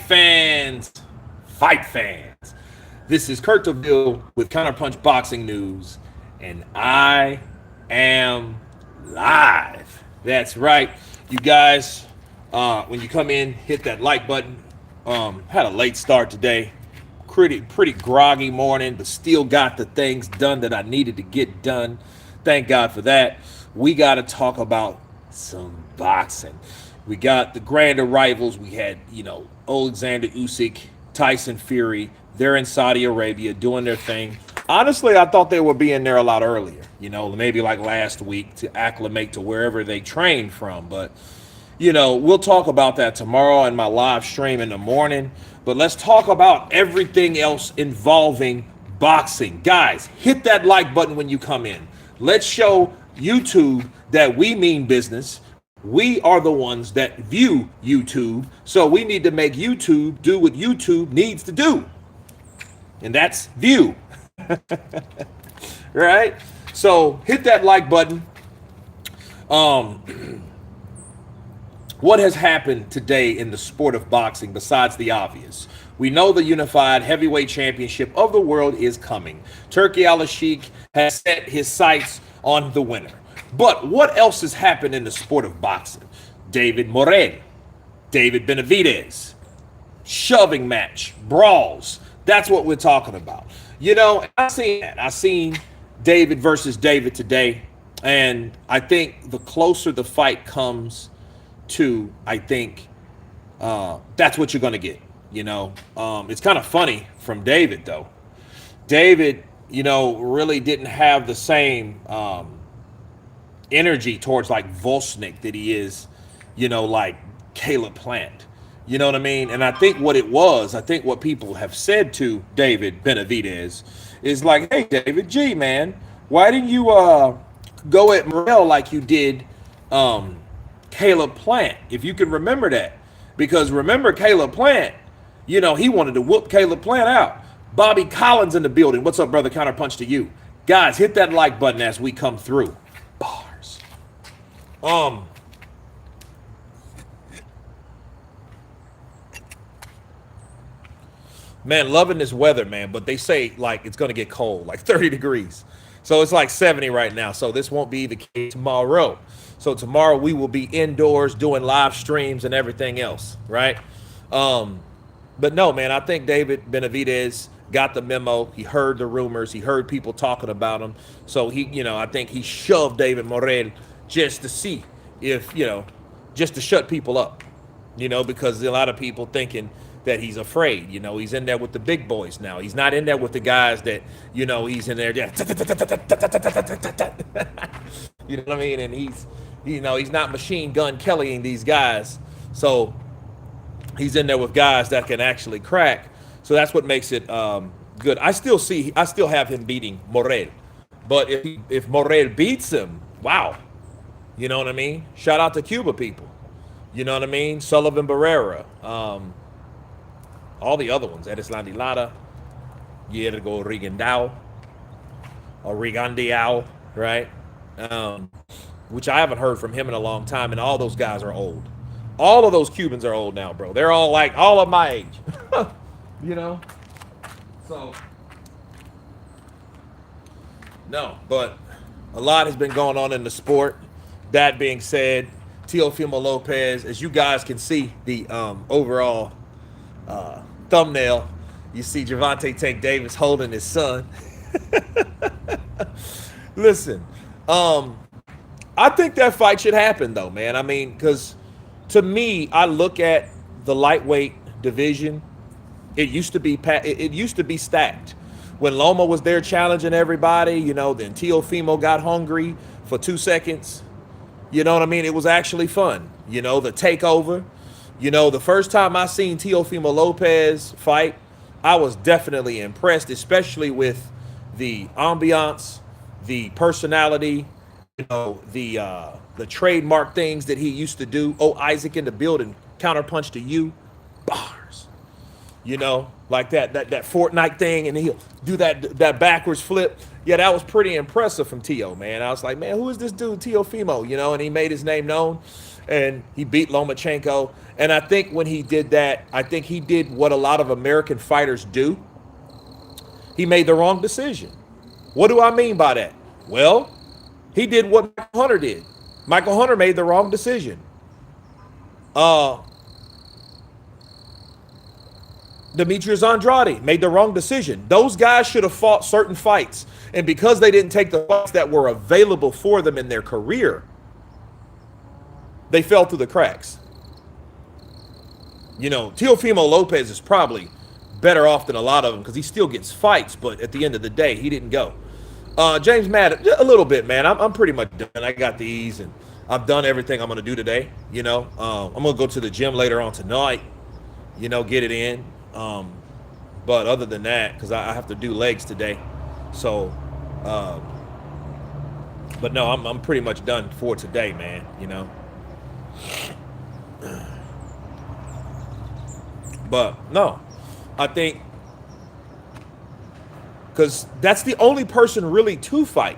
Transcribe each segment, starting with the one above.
fans, fight fans. This is Kurt DeVille with Counterpunch Boxing News, and I am live. That's right, you guys. When you come in, hit that like button. Had a late start today. Pretty groggy morning, but still got the things done that I needed to get done. Thank God for that. We got to talk about some boxing. We got the grand arrivals. We had, Alexander Usyk, Tyson Fury. They're in Saudi Arabia doing their thing. Honestly, I thought they would be in there a lot earlier, maybe like last week to acclimate to wherever they trained from. But, we'll talk about that tomorrow in my live stream in the morning. But let's talk about everything else involving boxing. Guys, hit that like button when you come in. Let's show YouTube that we mean business. We are the ones that view YouTube, so we need to make YouTube do what YouTube needs to do, and that's view. Right? So hit that like button. What has happened today in the sport of boxing besides the obvious? We know the unified heavyweight championship of the world is coming. Turki Al-Sheikh has set his sights on the winner. But what else has happened in the sport of boxing? David Morel, David Benavidez, shoving match, brawls. That's what we're talking about. I seen that. I seen David versus David today. And I think the closer the fight comes to, I think that's what you're going to get. It's kind of funny from David, though. David, really didn't have the same energy towards like Volsnik that he is, like Caleb Plant. You know what I mean? And I think what people have said to David Benavidez is like, hey, David G, man, why didn't you go at Morel like you did Caleb Plant? If you can remember that. Because remember Caleb Plant, he wanted to whoop Caleb Plant out. Bobby Collins in the building. What's up, brother? Counterpunch to you. Guys, hit that like button as we come through. Bars. Man, loving this weather, man. But they say, like, it's going to get cold, like 30 degrees. So it's like 70 right now. So this won't be the case tomorrow. So tomorrow we will be indoors doing live streams and everything else, right? But no, man, I think David Benavidez got the memo. He heard the rumors. He heard people talking about him. So I think he shoved David Morel just to see if, just to shut people up, because a lot of people thinking that he's afraid. He's in there with the big boys now. He's not in there with the guys that, he's in there. You know what I mean? And he's not machine gun Kellying these guys. So he's in there with guys that can actually crack. So that's what makes it good. I still have him beating Morel. But if Morel beats him, wow. You know what I mean? Shout out to Cuba people. You know what I mean? Sullivan Barrera. All the other ones. Erislandy Lara. Yergo Rigandao. Or Rigandiao, right? Which I haven't heard from him in a long time. And all those guys are old. All of those Cubans are old now, bro. They're all all of my age. So, no, but a lot has been going on in the sport. That being said, Teofimo Lopez, as you guys can see, the overall thumbnail, you see Gervonta Tank Davis holding his son. Listen, I think that fight should happen, though, man. I mean, because to me, I look at the lightweight division. It used to be stacked. When Loma was there challenging everybody, then Teofimo got hungry for 2 seconds. You know what I mean? It was actually fun. The takeover. The first time I seen Teofimo Lopez fight, I was definitely impressed, especially with the ambiance, the personality, the trademark things that he used to do. Oh, Isaac in the building, counterpunch to you. Bars. Like that Fortnite thing, and he'll do that backwards flip. Yeah, that was pretty impressive from Teo, man. I was like, man, who is this dude, Teofimo? And he made his name known. and he beat Lomachenko. And I think when he did that, I think he did what a lot of American fighters do. He made the wrong decision. What do I mean by that? Well, he did what Michael Hunter did. Michael Hunter made the wrong decision. Demetrius Andrade made the wrong decision. Those guys should have fought certain fights. And because they didn't take the fights that were available for them in their career, they fell through the cracks. You know, Teofimo Lopez is probably better off than a lot of them because he still gets fights, but at the end of the day, he didn't go. James Madden, a little bit, man. I'm pretty much done. I got these, and I've done everything I'm going to do today. You know, I'm going to go to the gym later on tonight, you know, get it in. But other than that, because I have to do legs today. So, but no, I'm pretty much done for today, man, you know. But no, I think because that's the only person really to fight.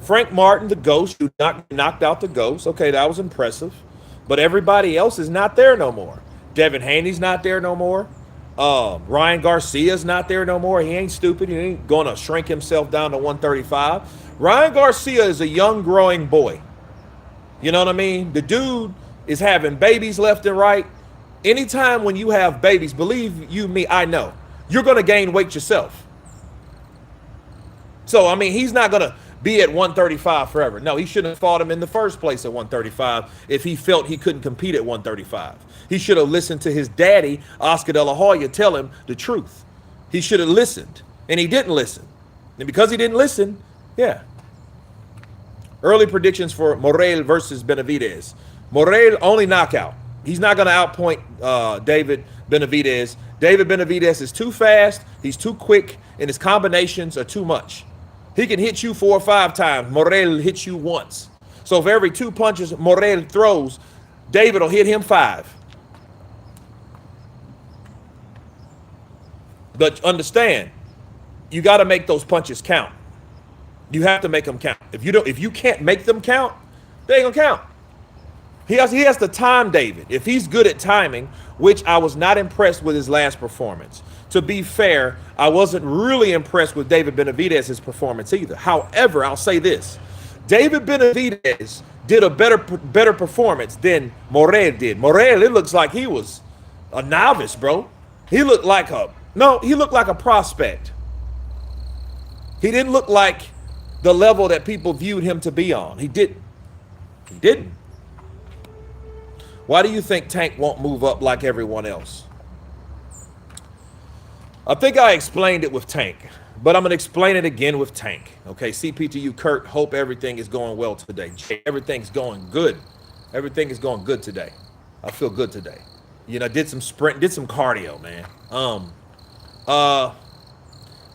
Frank Martin, the Ghost, who knocked out the Ghost. Okay, that was impressive. But everybody else is not there no more. Devin Haney's not there no more. Ryan Garcia's not there no more. He ain't stupid. He ain't going to shrink himself down to 135. Ryan Garcia is a young, growing boy. You know what I mean? The dude is having babies left and right. Anytime when you have babies, believe you me, I know, you're going to gain weight yourself. So, I mean, he's not going to be at 135 forever. No, he shouldn't have fought him in the first place at 135 if he felt he couldn't compete at 135. He should have listened to his daddy, Oscar De La Hoya, tell him the truth. He should have listened, and he didn't listen. And because he didn't listen, yeah. Early predictions for Morel versus Benavidez. Morel, only knockout. He's not going to outpoint David Benavidez. David Benavidez is too fast, he's too quick, and his combinations are too much. He can hit you 4 or 5 times. Morel hits you once. So for every 2 punches Morel throws, David will hit him 5. But understand, you got to make those punches count. You have to make them count. If you can't make them count, they ain't gonna count. He has to time David. If he's good at timing, which I was not impressed with his last performance. To be fair, I wasn't really impressed with David Benavidez's performance either. However, I'll say this. David Benavidez did a better performance than Morel did. Morel, it looks like he was a novice, bro. He looked like a prospect. He didn't look like the level that people viewed him to be on. He didn't. Why do you think Tank won't move up like everyone else? I think I explained it with Tank, but I'm going to explain it again with Tank. Okay, CP to you, Kurt. Hope everything is going well today. Jay, everything's going good. Everything is going good today. I feel good today. You know, did some sprint, did some cardio, man.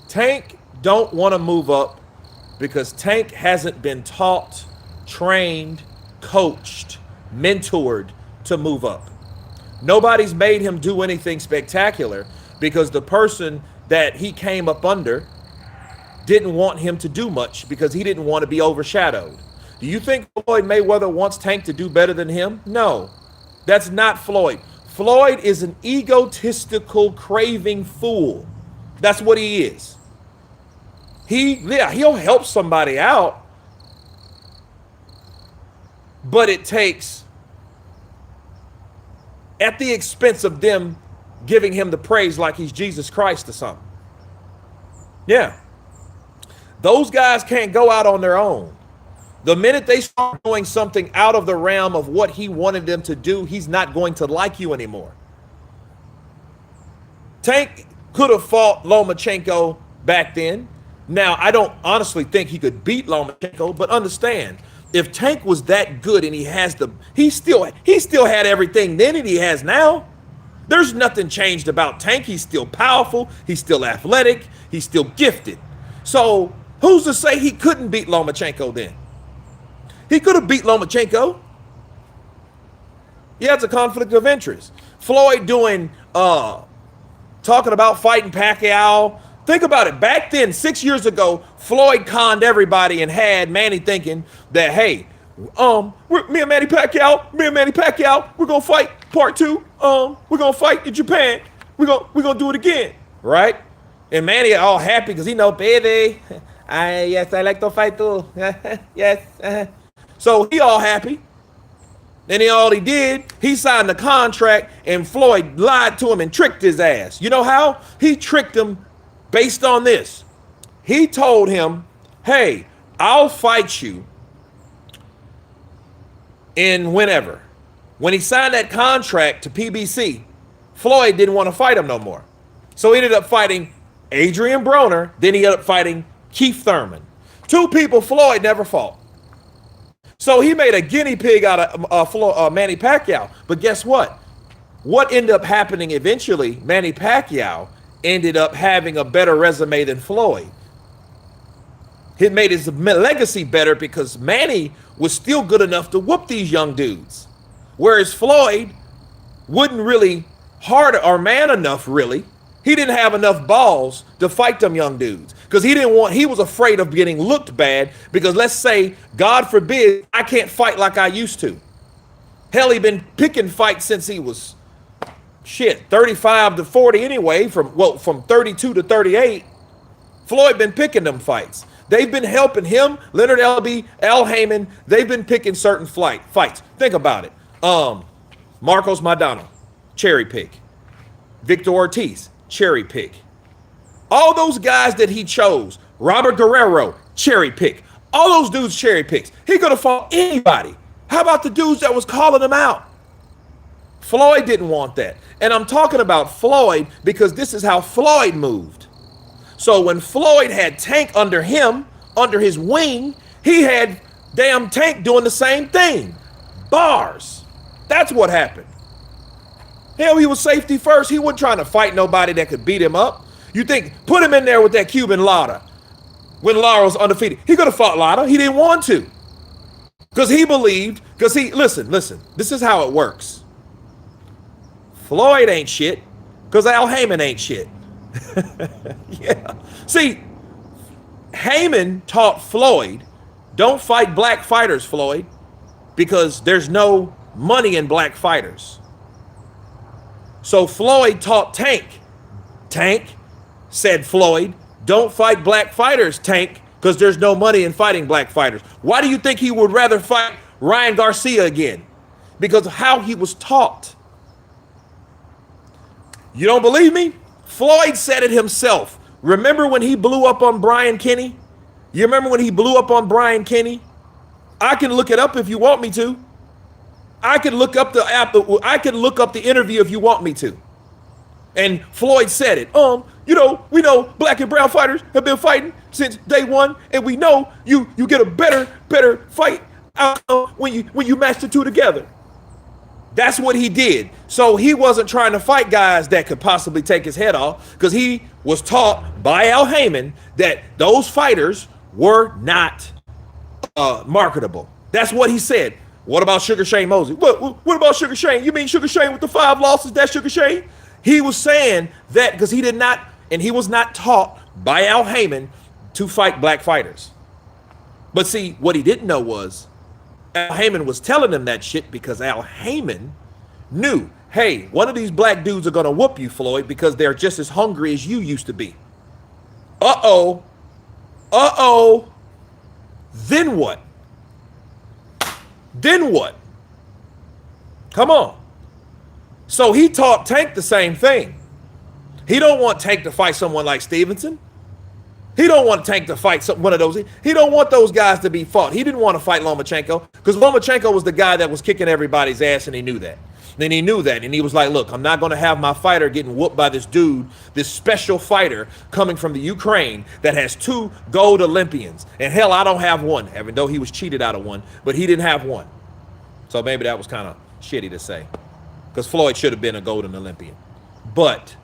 Tank don't want to move up because Tank hasn't been taught, trained, coached, mentored to move up. Nobody's made him do anything spectacular because the person that he came up under didn't want him to do much because he didn't want to be overshadowed. Do you think Floyd Mayweather wants Tank to do better than him? No, that's not Floyd. Floyd is an egotistical, craving fool. That's what he is. He'll help somebody out, but it takes at the expense of them giving him the praise like he's Jesus Christ or something. Yeah. Those guys can't go out on their own. The minute they start doing something out of the realm of what he wanted them to do, he's not going to like you anymore. Tank could have fought Lomachenko back then. Now, I don't honestly think he could beat Lomachenko, but understand, if Tank was that good and he still had everything then that he has now. There's nothing changed about Tank. He's still powerful. He's still athletic. He's still gifted. So who's to say he couldn't beat Lomachenko then? He could have beat Lomachenko. Yeah, it's a conflict of interest. Floyd talking about fighting Pacquiao. Think about it. Back then, 6 years ago, Floyd conned everybody and had Manny thinking that, hey, Me and Manny Pacquiao, we're gonna fight part two. We're gonna fight in Japan. We're gonna do it again, right? And Manny all happy because he know, baby, yes, I like to fight too. Yes. So he all happy. And then all he did, he signed the contract, and Floyd lied to him and tricked his ass. You know how? He tricked him based on this. He told him, hey, I'll fight you in whenever. When he signed that contract to PBC, Floyd didn't want to fight him no more. So he ended up fighting Adrian Broner. Then he ended up fighting Keith Thurman. Two people Floyd never fought. So he made a guinea pig out of Manny Pacquiao. But guess what? What ended up happening eventually, Manny Pacquiao ended up having a better resume than Floyd. It made his legacy better because Manny was still good enough to whoop these young dudes. Whereas Floyd wasn't really hard or man enough, really. He didn't have enough balls to fight them young dudes because he was afraid of getting looked bad because let's say, God forbid, I can't fight like I used to. Hell, he been picking fights since he was 35 to 40 anyway, from 32 to 38. Floyd been picking them fights. They've been helping him, Leonard Elby, Al Heyman. They've been picking certain fights. Think about it. Marcos Maidana, cherry pick. Victor Ortiz, cherry pick. All those guys that he chose, Robert Guerrero, cherry pick. All those dudes cherry picks. He could have fought anybody. How about the dudes that was calling him out? Floyd didn't want that. And I'm talking about Floyd because this is how Floyd moved. So when Floyd had Tank under him, under his wing, he had damn Tank doing the same thing. Bars. That's what happened. Hell, he was safety first. He wasn't trying to fight nobody that could beat him up. You think, put him in there with that Cuban Lara when Lara was undefeated. He could have fought Lara. He didn't want to. Because he believed, listen, this is how it works. Floyd ain't shit because Al Heyman ain't shit. Yeah. See, Heyman taught Floyd, don't fight black fighters, Floyd, because there's no money in black fighters. So Floyd taught Tank. Tank said, Floyd, don't fight black fighters, Tank, because there's no money in fighting black fighters. Why do you think he would rather fight Ryan Garcia again? Because of how he was taught. You don't believe me? Floyd said it himself. Remember when he blew up on Brian Kenny? You remember when he blew up on Brian Kenny? I can look it up if you want me to. I can look up the interview if you want me to. And Floyd said it. We know black and brown fighters have been fighting since day one, and we know you get a better fight outcome when you match the two together. That's what he did. So he wasn't trying to fight guys that could possibly take his head off because he was taught by Al Heyman that those fighters were not marketable. That's what he said. What about Sugar Shane Mosley? What about Sugar Shane? You mean Sugar Shane with the 5 losses? That's Sugar Shane? He was saying that because he did not, and he was not taught by Al Heyman to fight black fighters. But see, what he didn't know was Al Heyman was telling him that shit because Al Heyman knew, hey, one of these black dudes are going to whoop you, Floyd, because they're just as hungry as you used to be. Uh-oh. Then what? Come on. So he taught Tank the same thing. He don't want Tank to fight someone like Stevenson. He don't want Tank to fight one of those. He don't want those guys to be fought. He didn't want to fight Lomachenko because Lomachenko was the guy that was kicking everybody's ass, and he knew that. Then he knew that, and he was like, look, I'm not going to have my fighter getting whooped by this dude, this special fighter coming from the Ukraine that has 2 gold Olympians. And hell, I don't have one, even though he was cheated out of one, but he didn't have one. So maybe that was kind of shitty to say because Floyd should have been a golden Olympian. But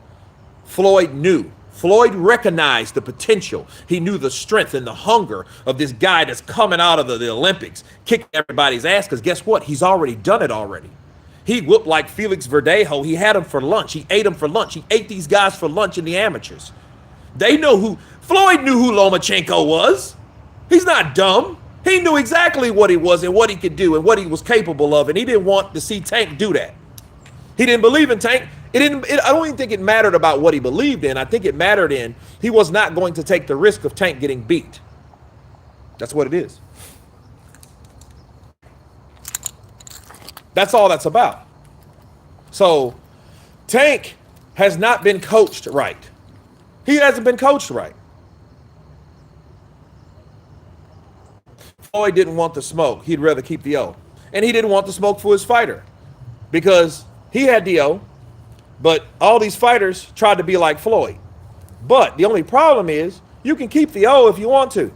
Floyd knew. Floyd recognized the potential. He knew the strength and the hunger of this guy that's coming out of the Olympics, kicking everybody's ass, because guess what? He's already done it already. He whooped like Felix Verdejo. He had him for lunch. He ate him for lunch. He ate these guys for lunch in the amateurs. They know Floyd knew who Lomachenko was. He's not dumb. He knew exactly what he was and what he could do and what he was capable of, and he didn't want to see Tank do that. He didn't believe in Tank. I don't even think it mattered about what he believed in. I think it mattered in he was not going to take the risk of Tank getting beat. That's what it is. That's all that's about. So Tank has not been coached right. He hasn't been coached right. Floyd didn't want the smoke. He'd rather keep the O. And he didn't want the smoke for his fighter because he had the O, but all these fighters tried to be like Floyd. But the only problem is you can keep the O if you want to,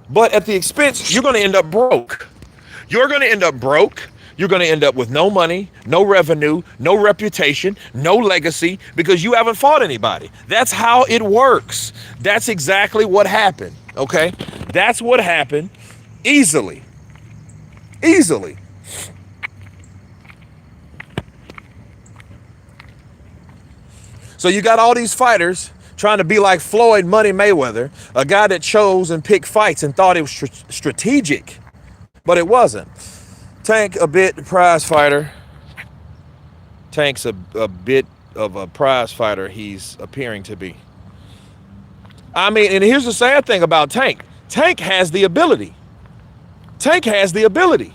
but at the expense, you're going to end up broke. You're going to end up broke. You're going to end up with no money, no revenue, no reputation, no legacy because you haven't fought anybody. That's how it works. That's exactly what happened. Okay? That's what happened easily. Easily. So you got all these fighters trying to be like Floyd Money Mayweather, a guy that chose and picked fights and thought it was strategic, but it wasn't. Tank, a bit prize fighter. Tank's a bit of a prize fighter he's appearing to be. I mean, and here's the sad thing about Tank. Tank has the ability. Tank has the ability.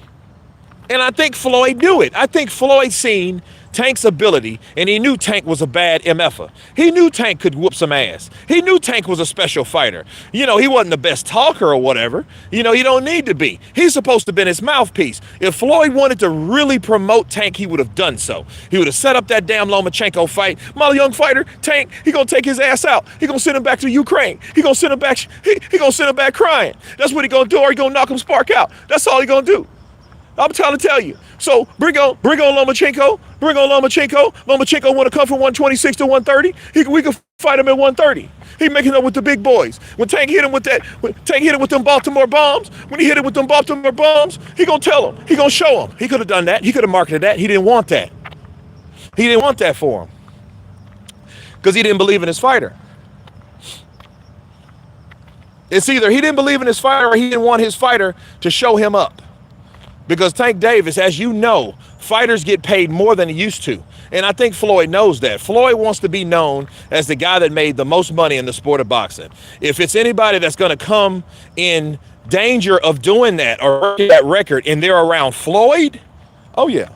And I think Floyd knew it. I think Floyd seen Tank's ability, and he knew Tank was a bad MFer. He knew Tank could whoop some ass. He knew Tank was a special fighter. He wasn't the best talker or whatever. He don't need to be. He's supposed to have been his mouthpiece. If Floyd wanted to really promote Tank, he would have done so. He would have set up that damn Lomachenko fight. My young fighter, Tank, he gonna take his ass out. He gonna send him back to Ukraine. He gonna send him back. He gonna send him back crying. That's what he gonna do, or he gonna knock him spark out. That's all he gonna do. I'm trying to tell you. So bring on Lomachenko. Bring on Lomachenko. Lomachenko want to come from 126 to 130. We can fight him at 130. He making up with the big boys. When Tank hit him with them Baltimore bombs, when he hit him with them Baltimore bombs, he gonna tell him. He gonna show him. He could have done that. He could have marketed that. He didn't want that. He didn't want that for him because he didn't believe in his fighter. It's either he didn't believe in his fighter or he didn't want his fighter to show him up. Because Tank Davis, as you know, fighters get paid more than he used to. And I think Floyd knows that. Floyd wants to be known as the guy that made the most money in the sport of boxing. If it's anybody that's going to come in danger of doing that or that record and they're around Floyd, oh yeah.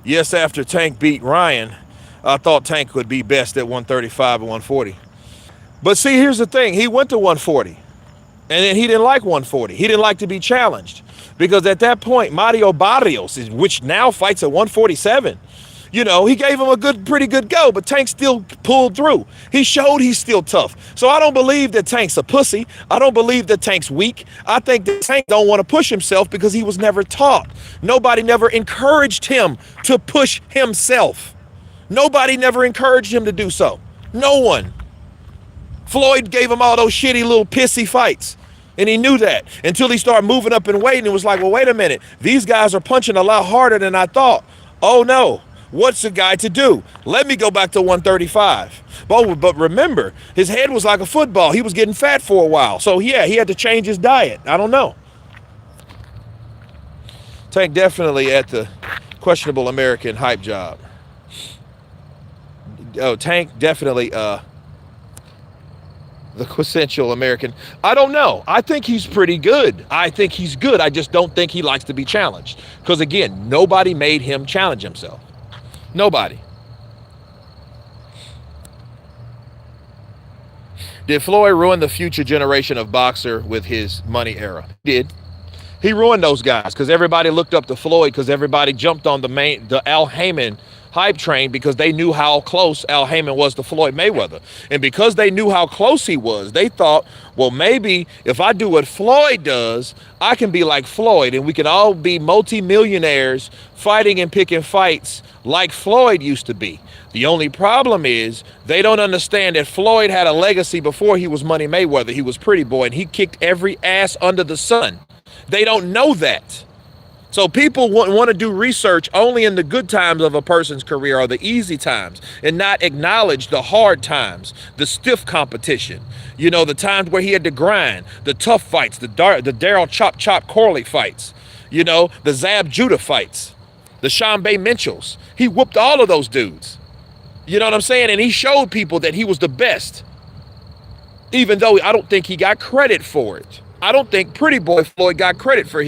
Yes, after Tank beat Ryan, I thought Tank would be best at 135 and 140. But see, here's the thing. He went to 140. And then he didn't like 140. He didn't like to be challenged. Because at that point, Mario Barrios, which now fights at 147, he gave him a pretty good go, but Tank still pulled through. He showed he's still tough. So I don't believe that Tank's a pussy. I don't believe that Tank's weak. I think that Tank don't want to push himself because he was never taught. Nobody never encouraged him to push himself. Nobody never encouraged him to do so. No one. Floyd gave him all those shitty little pissy fights. And he knew that until he started moving up in weight and it was like, well, wait a minute. These guys are punching a lot harder than I thought. Oh, no. What's the guy to do? Let me go back to 135. But remember, his head was like a football. He was getting fat for a while. So, yeah, he had to change his diet. I don't know. Tank definitely at the questionable American hype job. Oh, Tank definitely the quintessential American. I don't know. I think he's pretty good. I think he's good. I just don't think he likes to be challenged. Because again, nobody made him challenge himself. Nobody. Did Floyd ruin the future generation of boxer with his money era? He did. He ruined those guys because everybody looked up to Floyd because everybody jumped on the Al Haymon hype train because they knew how close Al Haymon was to Floyd Mayweather. And because they knew how close he was, they thought, well, maybe if I do what Floyd does, I can be like Floyd and we can all be multimillionaires fighting and picking fights like Floyd used to be. The only problem is they don't understand that Floyd had a legacy before he was Money Mayweather. He was Pretty Boy and he kicked every ass under the sun. They don't know that. So people want to do research only in the good times of a person's career or the easy times and not acknowledge the hard times, the stiff competition, the times where he had to grind, the tough fights, the Daryl Chop Chop Corley fights, the Zab Judah fights, the Sean Bay Mitchells. He whooped all of those dudes. You know what I'm saying? And he showed people that he was the best, even though I don't think he got credit for it. I don't think Pretty Boy Floyd got credit for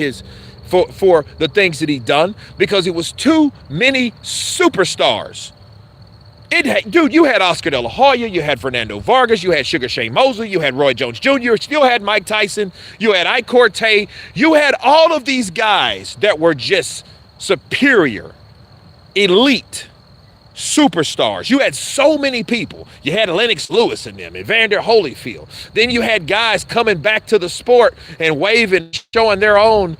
for the things that he done because it was too many superstars. Dude, you had Oscar De La Hoya, you had Fernando Vargas, you had Sugar Shane Mosley, you had Roy Jones Jr., you still had Mike Tyson, you had Ike Corte, you had all of these guys that were just superior, elite superstars. You had so many people. You had Lennox Lewis in them, Evander Holyfield. Then you had guys coming back to the sport and waving, showing their own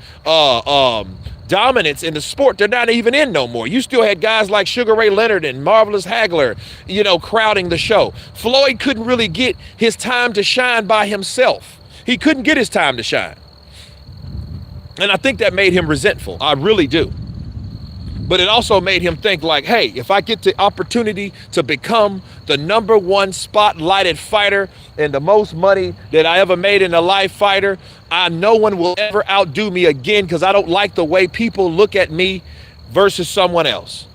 dominance in the sport. They're not even in no more. You still had guys like Sugar Ray Leonard and Marvelous Hagler, crowding the show. Floyd couldn't really get his time to shine by himself. He couldn't get his time to shine. And I think that made him resentful. I really do. But it also made him think like, hey, if I get the opportunity to become the #1 spotlighted fighter and the most money that I ever made in a live fighter, no one will ever outdo me again because I don't like the way people look at me versus someone else.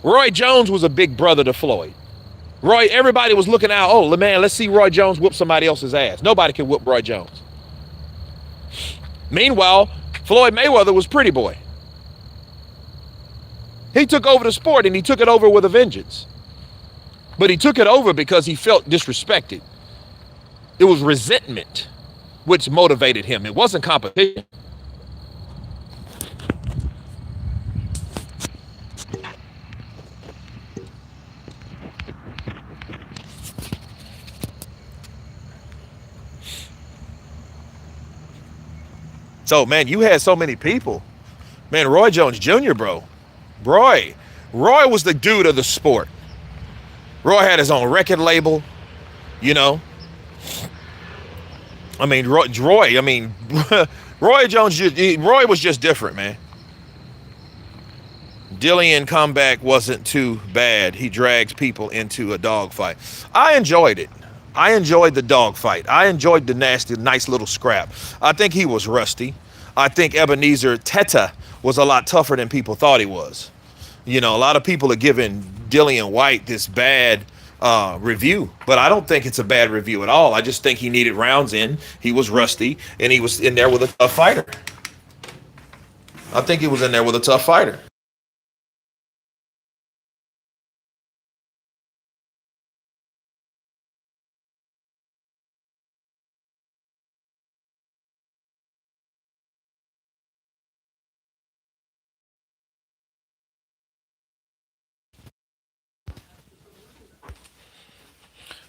Roy Jones was a big brother to Floyd. Everybody was looking out, oh, man, let's see Roy Jones whoop somebody else's ass. Nobody can whoop Roy Jones. Meanwhile, Floyd Mayweather was Pretty Boy. He took over the sport and he took it over with a vengeance. But he took it over because he felt disrespected. It was resentment which motivated him. It wasn't competition. So, man, you had so many people. Man, Roy Jones Jr., bro. Roy was the dude of the sport. Roy had his own record label, I mean, Roy Jones, Roy was just different, man. Dillian comeback wasn't too bad. He drags people into a dogfight. I enjoyed it. I enjoyed the dogfight. I enjoyed the nice little scrap. I think he was rusty. I think Ebenezer Teta was a lot tougher than people thought he was. A lot of people are giving Dillian White this bad review, but I don't think it's a bad review at all. I just think he needed rounds in. He was rusty, and he was in there with a tough fighter. I think he was in there with a tough fighter.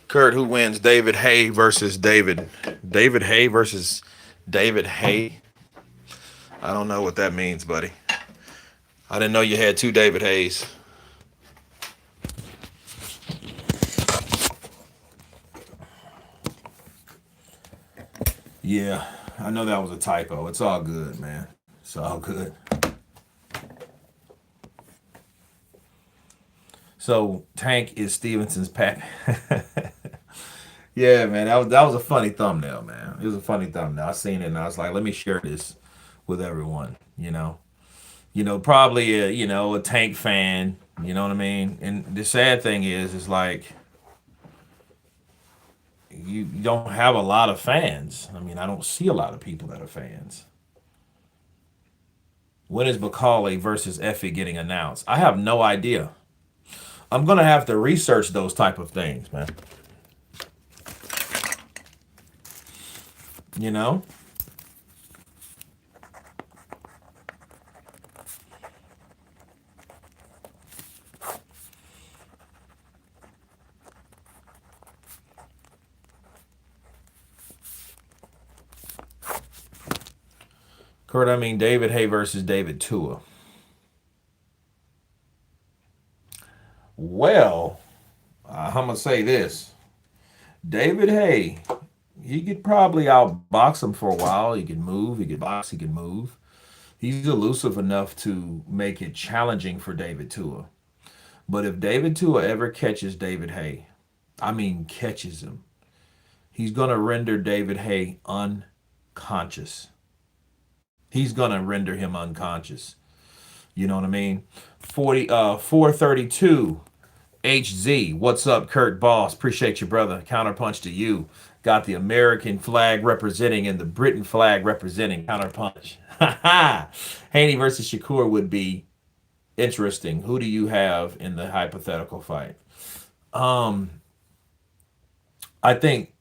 Kurt, who wins? David Hay versus David Hay versus David Hay. I don't know what that means, buddy. I didn't know you had two David Hays. Yeah, I know that was a typo. It's all good, man. It's all good. So Tank is Stevenson's pack. Yeah, man, that was a funny thumbnail, man. It was a funny thumbnail. I seen it and I was like, let me share this with everyone. Probably a Tank fan. You know what I mean? And the sad thing is like you don't have a lot of fans. I mean, I don't see a lot of people that are fans. When is Macaulay versus Effie getting announced? I have no idea. I'm gonna have to research those type of things, man. You know? Kurt, I mean David Hay versus David Tua. Well, I'm gonna say this: David Hay, he could probably outbox him for a while. He could move, he could box, he could move. He's elusive enough to make it challenging for David Tua. But if David Tua ever catches David Hay, I mean catches him, he's gonna render David Hay unconscious. He's gonna render him unconscious. You know what I mean? 432 HZ. What's up, Kurt Boss? Appreciate you, brother. Counterpunch to you. Got the American flag representing and the Britain flag representing. Counterpunch. Ha ha. Haney versus Shakur would be interesting. Who do you have in the hypothetical fight? Um, I think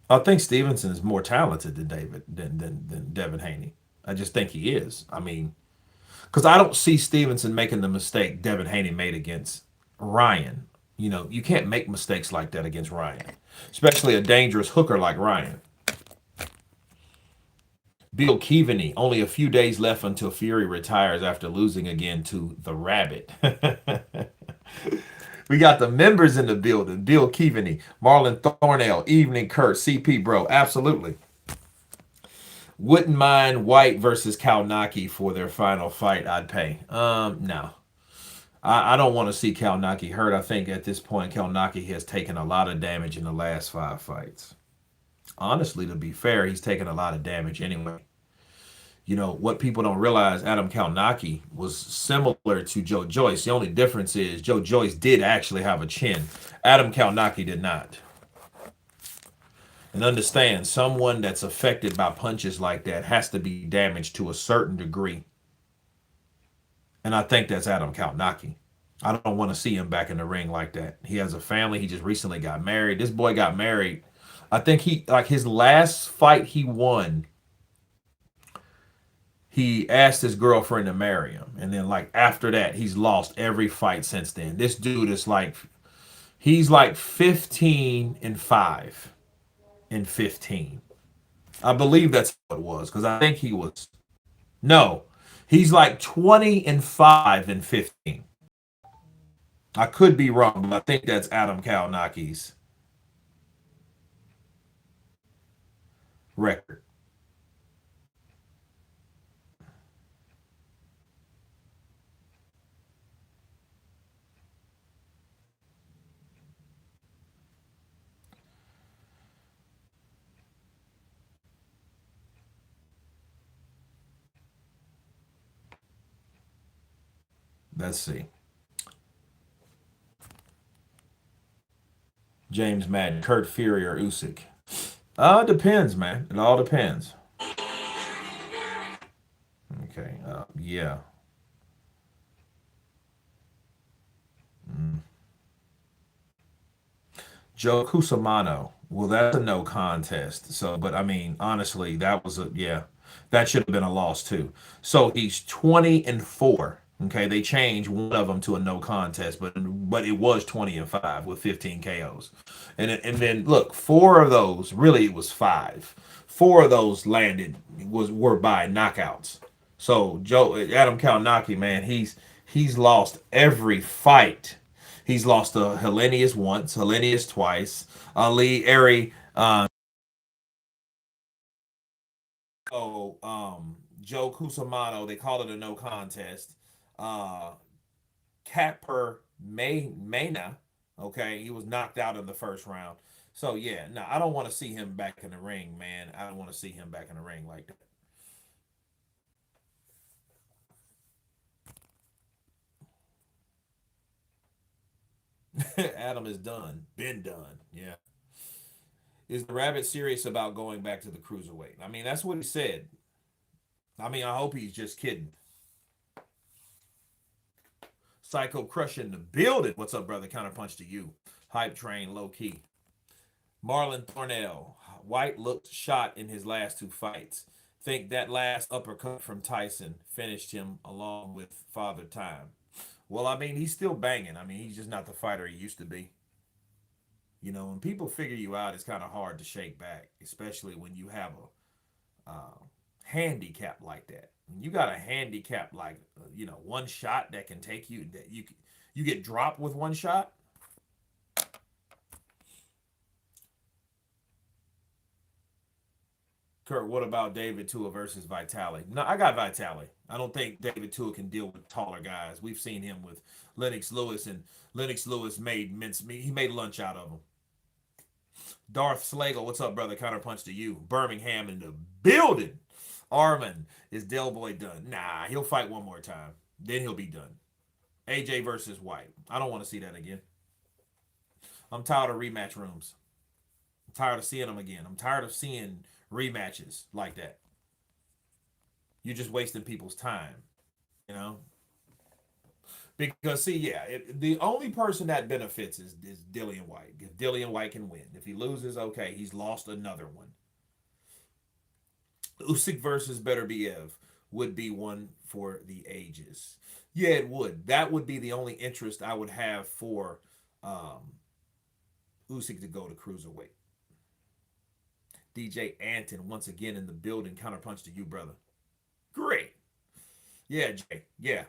I think Stevenson is more talented than Devin Haney. I just think he is. I mean, because I don't see Stevenson making the mistake Devin Haney made against Ryan. You know, you can't make mistakes like that against Ryan, especially a dangerous hooker like Ryan. Bill Keaveney, only a few days left until Fury retires after losing again to the Rabbit. We got the members in the building. Bill Keaveney, Marlon Thornell, Evening Kurt, CP, bro. Absolutely. Wouldn't mind White versus Kalnaki for their final fight. I'd pay. No. I don't want to see Kalnaki hurt. I think at this point, Kalnaki has taken a lot of damage in the last 5 fights. Honestly, to be fair, he's taken a lot of damage anyway. You know, what people don't realize, Adam Kalnaki was similar to Joe Joyce. The only difference is Joe Joyce did actually have a chin. Adam Kalnaki did not. And understand, someone that's affected by punches like that has to be damaged to a certain degree. And I think that's Adam Kalnaki. I don't want to see him back in the ring like that. He has a family. He just recently got married. This boy got married. I think he, like his last fight he won, he asked his girlfriend to marry him. And then like after that, he's lost every fight since then. This dude is like he's like 15-5 in 15. I believe that's what it was because I think he was no. He's like 20-5 in 15. I could be wrong, but I think that's Adam Kalnaki's record. Let's see. James Madden, Kurt Fury, or Usyk? Depends, man. It all depends. Okay. Yeah. Joe Cusimano. Well, that's a no contest. So, but I mean, honestly, that was a yeah, that should have been a loss too. So he's 20-4. Okay, they changed one of them to a no contest, but it was 20-5 with 15 KOs, and then look, four of those really it was five. Four of those landed were by knockouts. So Joe Adam Kalnaki, man, he's lost every fight. He's lost to Hellenius once, Hellenius twice, Ali Ari. Joe Cusimano, they called it a no contest. Uh, Capper Mena, okay, he was knocked out in the first round. So yeah, no, I don't want to see him back in the ring, man. I don't want to see him back in the ring like that. Adam is done, been done. Yeah. Is the Rabbit serious about going back to the cruiserweight? I mean, that's what he said. I mean, I hope he's just kidding. Psycho Crush in the building. What's up, brother? Counterpunch to you. Hype train, low key. Marlon Thornell. White looked shot in his last two fights. Think that last uppercut from Tyson finished him along with Father Time. Well, I mean, he's still banging. I mean, he's just not the fighter he used to be. You know, when people figure you out, it's kind of hard to shake back, especially when you have a handicap like that. When you got a handicap like one shot that can take you that you get dropped with one shot. Kurt, what about David Tua versus Vitali? No, I got Vitali. I don't think David Tua can deal with taller guys. We've seen him with Lennox Lewis, and Lennox Lewis made mincemeat. He made lunch out of him. Darth Slagle, what's up, brother? Counterpunch to you. Birmingham in the building. Armin, is Del Boy done? Nah, he'll fight one more time. Then he'll be done. AJ versus White. I don't want to see that again. I'm tired of rematch rooms. I'm tired of seeing them again. I'm tired of seeing rematches like that. You're just wasting people's time, you know? Because see, yeah, the only person that benefits is Dillian White. If Dillian White can win, if he loses, okay, he's lost another one. Usyk versus Beterbiev would be one for the ages. Yeah, it would. That would be the only interest I would have for um, Usyk to go to cruiserweight. DJ Anton once again in the building. Counterpunch to you, brother. Great. Yeah, Jay. Yeah,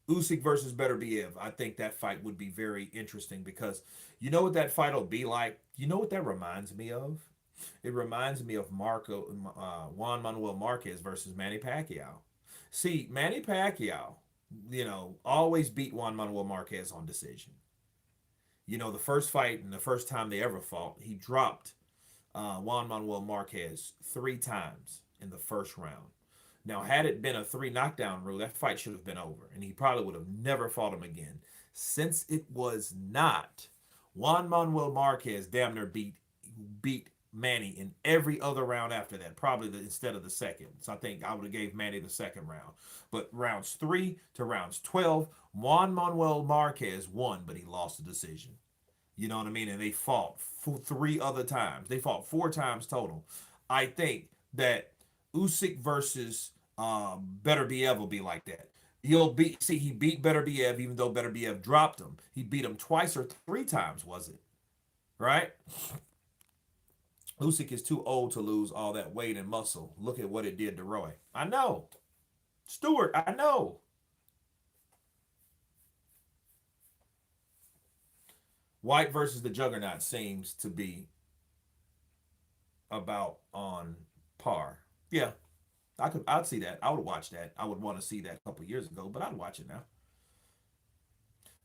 Usyk versus Beterbiev. I think that fight would be very interesting because you know what that fight will be like? You know what that reminds me of? It reminds me of Juan Manuel Marquez versus Manny Pacquiao. See, Manny Pacquiao, always beat Juan Manuel Marquez on decision. The first fight and the first time they ever fought, he dropped Juan Manuel Marquez 3 times in the first round. Now, had it been a 3 knockdown rule, that fight should have been over, and he probably would have never fought him again. Since it was not, Juan Manuel Marquez damn near beat Manny in every other round after that, probably instead of the second. So I think I would have gave Manny the second round. But rounds 3 to rounds 12, Juan Manuel Marquez won, but he lost the decision. You know what I mean? And they fought 3 other times. They fought 4 times total. I think that Usyk versus Beterbiev will be like that. He beat Beterbiev even though Beterbiev dropped him. He beat him twice or 3 times, was it? Right? Usyk is too old to lose all that weight and muscle. Look at what it did to Roy. I know. Stewart, I know. White versus the Juggernaut seems to be about on par. Yeah, I'd see that. I would watch that. I would want to see that a couple years ago, but I'd watch it now.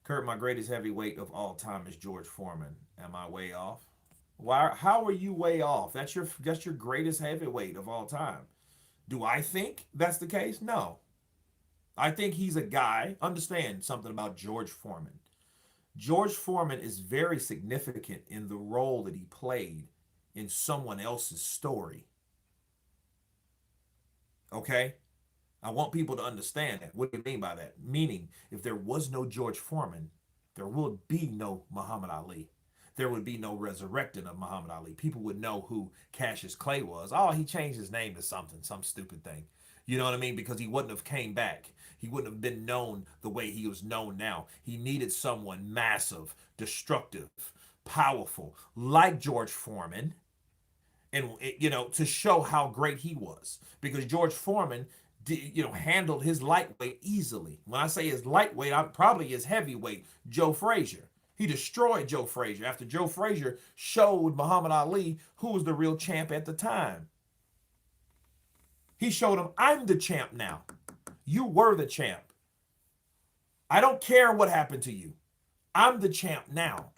Kurt, my greatest heavyweight of all time is George Foreman. Am I way off? Why? How are you way off? That's your greatest heavyweight of all time. Do I think that's the case? No. I think he's a guy. Understand something about George Foreman. George Foreman is very significant in the role that he played in someone else's story. Okay? I want people to understand that. What do you mean by that? Meaning, if there was no George Foreman, there would be no Muhammad Ali. There would be no resurrecting of Muhammad Ali. People would know who Cassius Clay was. Oh, he changed his name to something, some stupid thing. You know what I mean? Because he wouldn't have came back. He wouldn't have been known the way he was known now. He needed someone massive, destructive, powerful, like George Foreman, and to show how great he was. Because George Foreman handled his lightweight easily. When I say his lightweight, I'm probably his heavyweight, Joe Frazier. He destroyed Joe Frazier after Joe Frazier showed Muhammad Ali who was the real champ at the time. He showed him, I'm the champ now. You were the champ. I don't care what happened to you. I'm the champ now.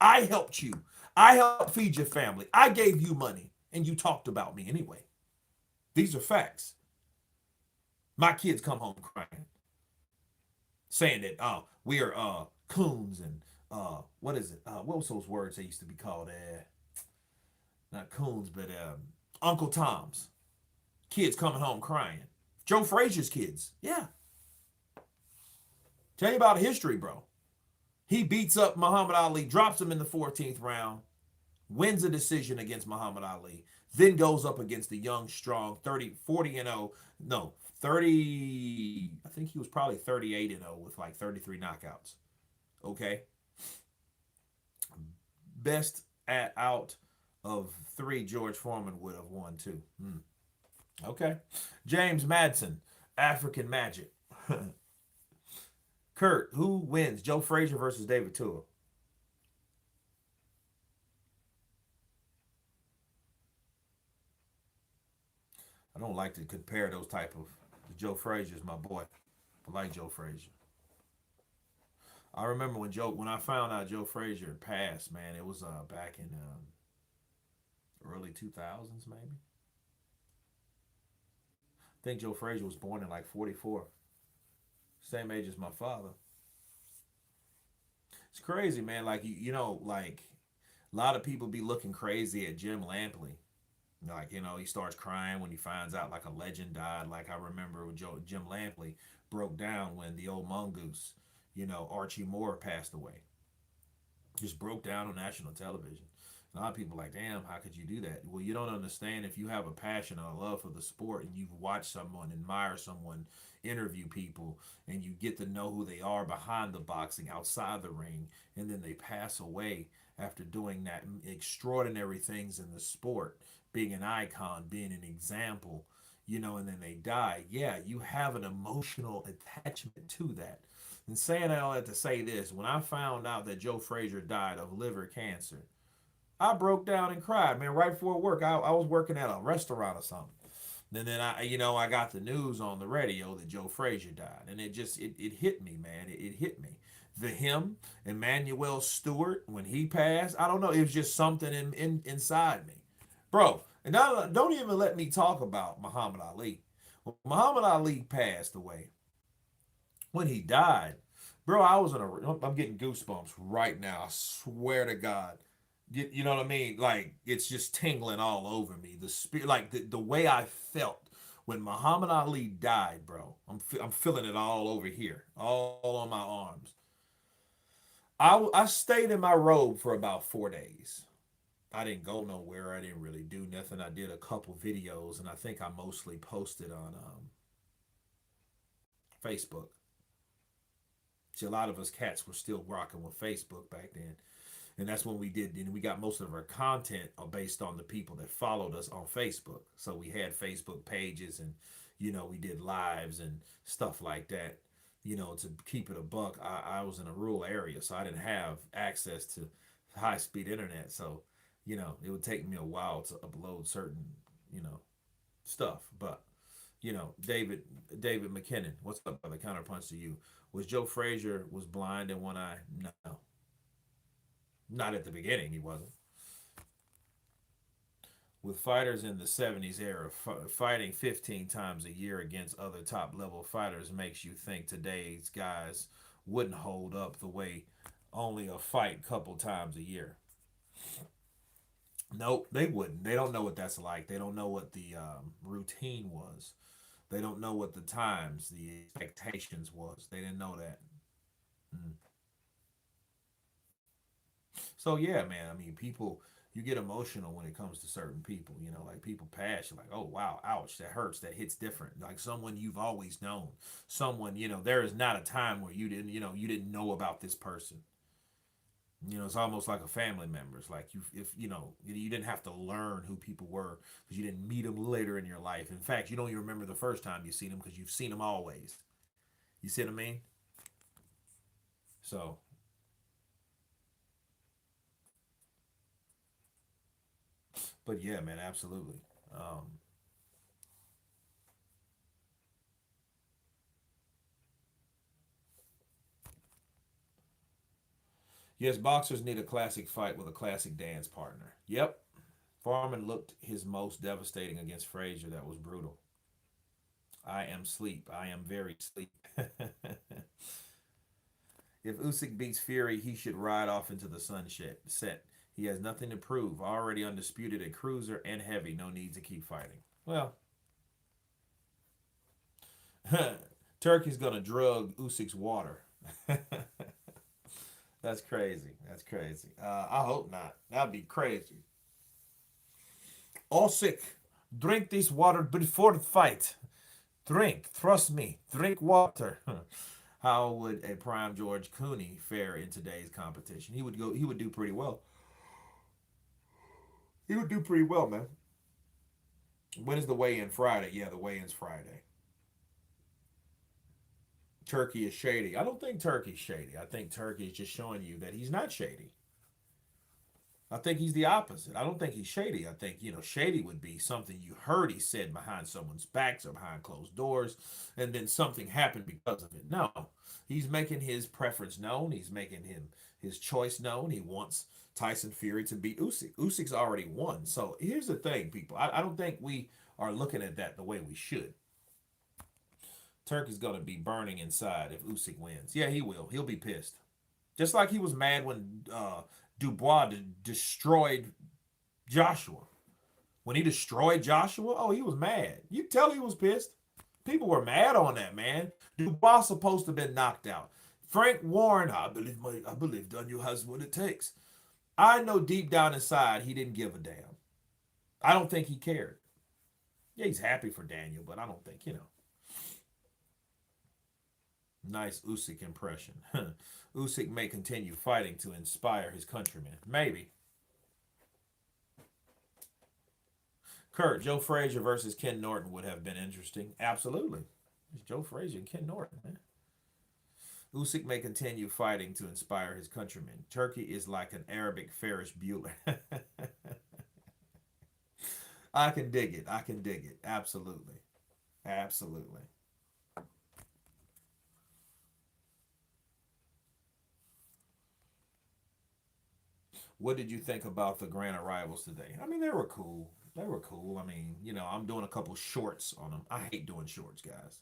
I helped you. I helped feed your family. I gave you money, and you talked about me anyway. These are facts. My kids come home crying, saying that we are coons and what is it? What was those words they used to be called? Not coons, but Uncle Tom's kids coming home crying. Joe Frazier's kids, yeah. Tell you about history, bro. He beats up Muhammad Ali, drops him in the 14th round, wins a decision against Muhammad Ali, then goes up against the young, strong 40 and 0. No, 30, I think he was probably 38 and 0 with like 33 knockouts. Okay. Best out of 3, George Foreman would have won too. Okay. James Madsen, African Magic. Kurt, who wins? Joe Frazier versus David Tua. I don't like to compare those type of. Joe Frazier's my boy. I like Joe Frazier. I remember when I found out Joe Frazier passed, man. It was back in early 2000s, maybe. I think Joe Frazier was born in like 44, same age as my father. It's crazy, man. Like like a lot of people be looking crazy at Jim Lampley. Like, he starts crying when he finds out like a legend died. Like I remember when Jim Lampley broke down when the old mongoose, Archie Moore passed away. Just broke down on national television. A lot of people are like, damn, how could you do that? Well, you don't understand. If you have a passion or a love for the sport and you've watched someone, admire someone, interview people, and you get to know who they are behind the boxing, outside the ring, and then they pass away after doing that extraordinary things in the sport, being an icon, being an example, and then they die. Yeah, you have an emotional attachment to that. And saying all that to say this, when I found out that Joe Frazier died of liver cancer, I broke down and cried, man, right before work. I was working at a restaurant or something. And then I got the news on the radio that Joe Frazier died. And it hit me, man. It hit me. Him, Emmanuel Stewart, when he passed, I don't know. It was just something inside me. Bro, and now don't even let me talk about Muhammad Ali. When Muhammad Ali passed away, when he died, bro, I was in a. I'm getting goosebumps right now. I swear to God. You know what I mean? Like it's just tingling all over me. The spirit, like the way I felt when Muhammad Ali died, bro. I'm feeling it all over here, all on my arms. I stayed in my robe for about 4 days. I didn't go nowhere. I didn't really do nothing. I did a couple videos, and I think I mostly posted on Facebook. See, a lot of us cats were still rocking with Facebook back then. And that's when we did, and we got most of our content based on the people that followed us on Facebook. So we had Facebook pages, and we did lives and stuff like that. To keep it a buck, I was in a rural area, so I didn't have access to high speed internet. So it would take me a while to upload certain you know stuff. But David McKinnon, what's up, brother? Counterpunch to you. Was Joe Frazier was blind in one eye? No, not at the beginning. He wasn't. With fighters in the 70s era, fighting 15 times a year against other top level fighters makes you think today's guys wouldn't hold up the way only a fight couple times a year. Nope, they wouldn't. They don't know what that's like. They don't know what the routine was. They don't know what the times, the expectations was. They didn't know that. Mm. So yeah, man. I mean, people, you get emotional when it comes to certain people. Like people pass. You're like, oh wow, ouch, that hurts. That hits different. Like someone you've always known. Someone, there is not a time where you didn't know about this person. It's almost like a family member. It's like if you didn't have to learn who people were because you didn't meet them later in your life. In fact, you don't even remember the first time you seen them because you've seen them always. You see what I mean? So but yeah, man, absolutely. Um, yes, boxers need a classic fight with a classic dance partner. Yep. Foreman looked his most devastating against Frazier. That was brutal. I am sleep. I am very sleep. If Usyk beats Fury, he should ride off into the sunset. Set. He has nothing to prove. Already undisputed at cruiser and heavy. No need to keep fighting. Well, Turkey's gonna drug Usyk's water. That's crazy. That's crazy. I hope not. That'd be crazy. Usyk, drink this water before the fight. Drink. Trust me. Drink water. How would a prime George Clooney fare in today's competition? He would go. He would do pretty well. He would do pretty well, man. When is the weigh-in? Friday? Yeah, the weigh-in's Friday. Turkey is shady. I don't think Turkey's shady. I think Turkey is just showing you that he's not shady. I think he's the opposite. I don't think he's shady. I think, shady would be something you heard he said behind someone's backs or behind closed doors, and then something happened because of it. No, he's making his preference known. He's making his choice known. He wants Tyson Fury to beat Usyk. Usyk's already won. So here's the thing, people. I don't think we are looking at that the way we should. Turk is going to be burning inside if Usyk wins. Yeah, he will. He'll be pissed. Just like he was mad when Dubois destroyed Joshua. When he destroyed Joshua, oh, he was mad. You tell he was pissed. People were mad on that, man. Dubois supposed to have been knocked out. Frank Warren, I believe Daniel has what it takes. I know deep down inside he didn't give a damn. I don't think he cared. Yeah, he's happy for Daniel, but I don't think. Nice Usyk impression. Usyk may continue fighting to inspire his countrymen. Maybe. Kurt, Joe Frazier versus Ken Norton would have been interesting. Absolutely. It's Joe Frazier and Ken Norton, man. Usyk may continue fighting to inspire his countrymen. Turkey is like an Arabic Ferris Bueller. I can dig it. I can dig it. Absolutely. Absolutely. What did you think about the grand arrivals today? I mean, they were cool. They were cool. I mean, I'm doing a couple shorts on them. I hate doing shorts, guys.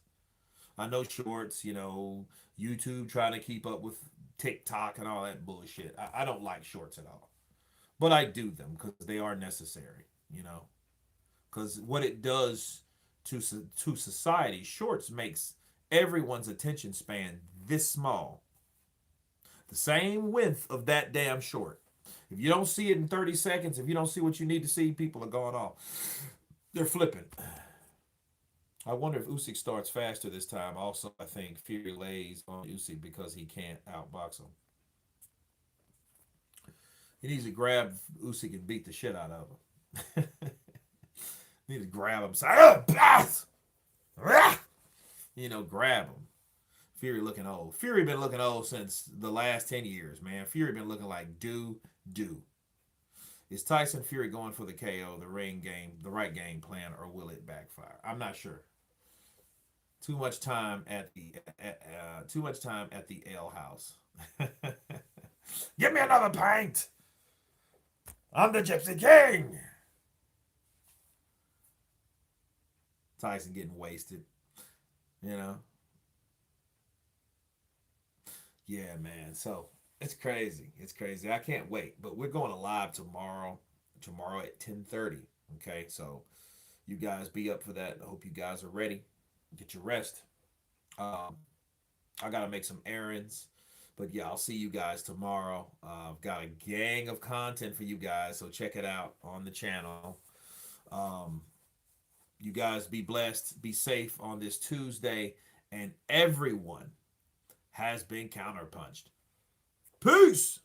I know shorts, YouTube trying to keep up with TikTok and all that bullshit. I don't like shorts at all. But I do them because they are necessary. Because what it does to society, shorts makes everyone's attention span this small. The same width of that damn short. If you don't see it in 30 seconds, if you don't see what you need to see, people are going off. They're flipping. I wonder if Usyk starts faster this time. Also, I think Fury lays on Usyk because he can't outbox him. He needs to grab Usyk and beat the shit out of him. He needs to grab him. Say, grab him. Fury looking old. Fury been looking old since the last 10 years, man. Fury been looking like do. Is Tyson Fury going for the KO, the right game plan, or will it backfire? I'm not sure. Too much time at the ale house. Give me another pint. I'm the Gypsy King. Tyson getting wasted. You know. Yeah, man. So it's crazy. It's crazy. I can't wait. But we're going to live tomorrow. Tomorrow at 10:30. Okay, so you guys be up for that. I hope you guys are ready. Get your rest. Um, I gotta make some errands. But yeah, I'll see you guys tomorrow. I've got a gang of content for you guys, so check it out on the channel. Um, you guys be blessed, be safe on this Tuesday, and everyone has been counterpunched. Peace!